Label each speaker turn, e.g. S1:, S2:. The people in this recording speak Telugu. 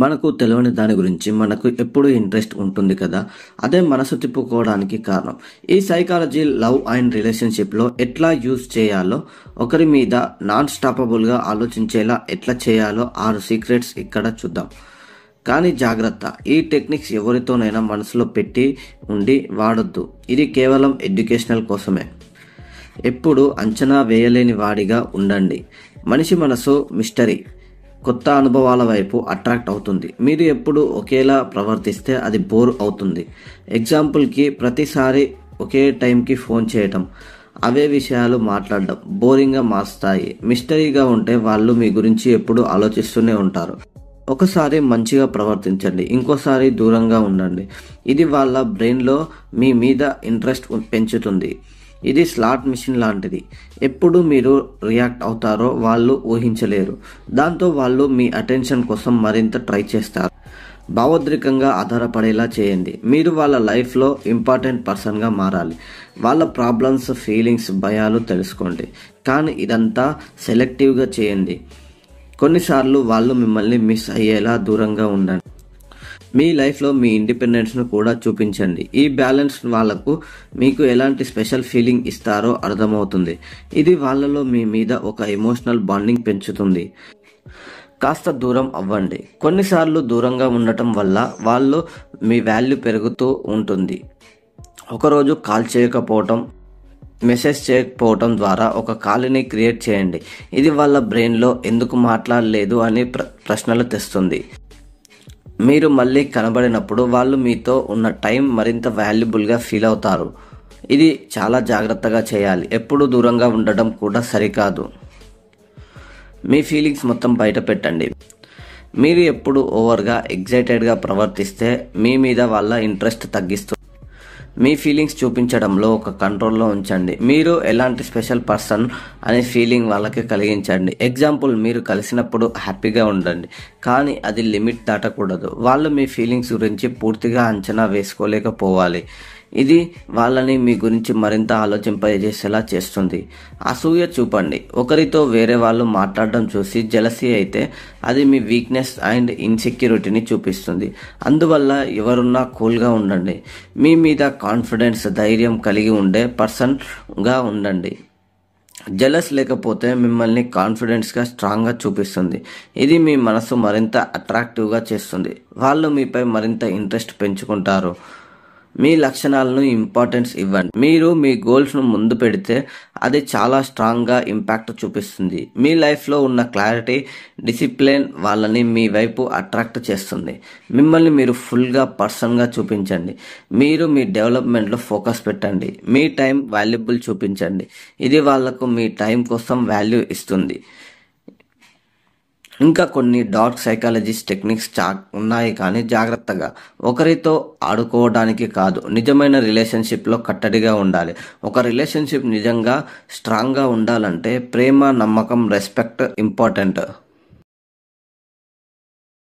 S1: మనకు తెలియని దాని గురించి మనకు ఎప్పుడూ ఇంట్రెస్ట్ ఉంటుంది కదా. అదే మనసు తిప్పుకోవడానికి కారణం. ఈ సైకాలజీ లవ్ అండ్ రిలేషన్షిప్లో ఎట్లా యూజ్ చేయాలో, ఒకరి మీద నాన్ స్టాపబుల్గా ఆలోచించేలా ఎట్లా చేయాలో 6 సీక్రెట్స్ ఇక్కడ చూద్దాం. కానీ జాగ్రత్త, ఈ టెక్నిక్స్ ఎవరితోనైనా మనసులో పెట్టి ఉండి వాడొద్దు. ఇది కేవలం ఎడ్యుకేషనల్ కోసమే. ఎప్పుడు అంచనా వేయలేని వాడిగా ఉండండి. మనిషి మనసు మిస్టరీ, కొత్త అనుభవాల వైపు అట్రాక్ట్ అవుతుంది. మీరు ఎప్పుడు ఒకేలా ప్రవర్తిస్తే అది బోర్ అవుతుంది. ఎగ్జాంపుల్కి, ప్రతిసారి ఒకే టైంకి ఫోన్ చేయటం, అవే విషయాలు మాట్లాడడం బోరింగ్గా మారుస్తాయి. మిస్టరీగా ఉంటే వాళ్ళు మీ గురించి ఎప్పుడు ఆలోచిస్తూనే ఉంటారు. ఒకసారి మంచిగా ప్రవర్తించండి, ఇంకోసారి దూరంగా ఉండండి. ఇది వాళ్ళ బ్రెయిన్లో మీ మీద ఇంట్రెస్ట్ పెంచుతుంది. ఇది స్లాట్ మిషన్ లాంటిది. ఎప్పుడు మీరు రియాక్ట్ అవుతారో వాళ్ళు ఊహించలేరు. దాంతో వాళ్ళు మీ అటెన్షన్ కోసం మరింత ట్రై చేస్తారు. భావోద్రికంగా ఆధారపడేలా చేయండి. మీరు వాళ్ళ లైఫ్లో ఇంపార్టెంట్ పర్సన్గా మారాలి. వాళ్ళ ప్రాబ్లమ్స్, ఫీలింగ్స్, భయాలు తెలుసుకోండి. కానీ ఇదంతా సెలెక్టివ్గా చేయండి. కొన్నిసార్లు వాళ్ళు మిమ్మల్ని మిస్ అయ్యేలా దూరంగా ఉండండి. మీ లైఫ్లో మీ ఇండిపెండెన్స్ను కూడా చూపించండి. ఈ బ్యాలెన్స్ వాళ్ళకు మీకు ఎలాంటి స్పెషల్ ఫీలింగ్ ఇస్తారో అర్థమవుతుంది. ఇది వాళ్ళలో మీ మీద ఒక ఎమోషనల్ బాండింగ్ పెంచుతుంది. కాస్త దూరం అవ్వండి. కొన్నిసార్లు దూరంగా ఉండటం వల్ల వాళ్ళు మీ వాల్యూ పెరుగుతూ ఉంటుంది. ఒకరోజు కాల్ చేయకపోవటం, మెసేజ్ చేయకపోవటం ద్వారా ఒక ఖాళీని క్రియేట్ చేయండి. ఇది వాళ్ళ బ్రెయిన్లో ఎందుకు మాట్లాడలేదు అని ప్రశ్నలు తెస్తుంది. మీరు మళ్ళీ కనబడినప్పుడు వాళ్ళు మీతో ఉన్న టైం మరింత వాల్యుబుల్గా ఫీల్ అవుతారు. ఇది చాలా జాగ్రత్తగా చేయాలి. ఎప్పుడు దూరంగా ఉండడం కూడా సరికాదు. మీ ఫీలింగ్స్ మొత్తం బయట పెట్టండి. మీరు ఎప్పుడు ఓవర్గా ఎగ్జైటెడ్గా ప్రవర్తిస్తే మీ మీద వాళ్ళ ఇంట్రెస్ట్ తగ్గిస్తుంది. మీ ఫీలింగ్స్ చూపించడంలో ఒక కంట్రోల్లో ఉంచండి. మీరు ఎలాంటి స్పెషల్ పర్సన్ అనే ఫీలింగ్ వాళ్ళకి కలిగించండి. ఎగ్జాంపుల్, మీరు కలిసినప్పుడు హ్యాపీగా ఉండండి, కానీ అది లిమిట్ దాటకూడదు. వాళ్ళు మీ ఫీలింగ్స్ గురించి పూర్తిగా అంచనా వేసుకోలేకపోవాలి. ఇది వాళ్ళని మీ గురించి మరింత ఆలోచింపజేసేలా చేస్తుంది. అసూయ చూపండి. ఒకరితో వేరే వాళ్ళు మాట్లాడడం చూసి జెలసీ అయితే అది మీ వీక్నెస్ అండ్ ఇన్సెక్యూరిటీని చూపిస్తుంది. అందువల్ల ఎవరున్నా కూల్గా ఉండండి. మీ మీద కాన్ఫిడెన్స్, ధైర్యం కలిగి ఉండే పర్సన్గా ఉండండి. జెలస్ లేకపోతే మిమ్మల్ని కాన్ఫిడెన్స్గా, స్ట్రాంగ్గా చూపిస్తుంది. ఇది మీ మనసు మరింత అట్రాక్టివ్గా చేస్తుంది. వాళ్ళు మీపై మరింత ఇంట్రెస్ట్ పెంచుకుంటారు. మీ లక్షణాలను ఇంపార్టెన్స్ ఇవ్వండి. మీరు మీ గోల్స్ను ముందు పెడితే అది చాలా స్ట్రాంగ్గా ఇంపాక్ట్ చూపిస్తుంది. మీ లైఫ్లో ఉన్న క్లారిటీ, డిసిప్లిన్ వాళ్ళని మీ వైపు అట్రాక్ట్ చేస్తుంది. మిమ్మల్ని మీరు ఫుల్గా పర్సన్గా చూపించండి. మీరు మీ డెవలప్మెంట్లో ఫోకస్ పెట్టండి. మీ టైం వాల్యుబుల్ చూపించండి. ఇది వాళ్లకు మీ టైం కోసం వాల్యూ ఇస్తుంది. ఇంకా కొన్ని డార్క్ సైకాలజిస్ట్ టెక్నిక్స్ ఉన్నాయి, కానీ జాగ్రత్తగా. ఒకరితో ఆడుకోవడానికి కాదు, నిజమైన రిలేషన్షిప్లో కట్టడిగా ఉండాలి. ఒక రిలేషన్షిప్ నిజంగా స్ట్రాంగ్గా ఉండాలంటే ప్రేమ, నమ్మకం, రెస్పెక్ట్ ఇంపార్టెంట్.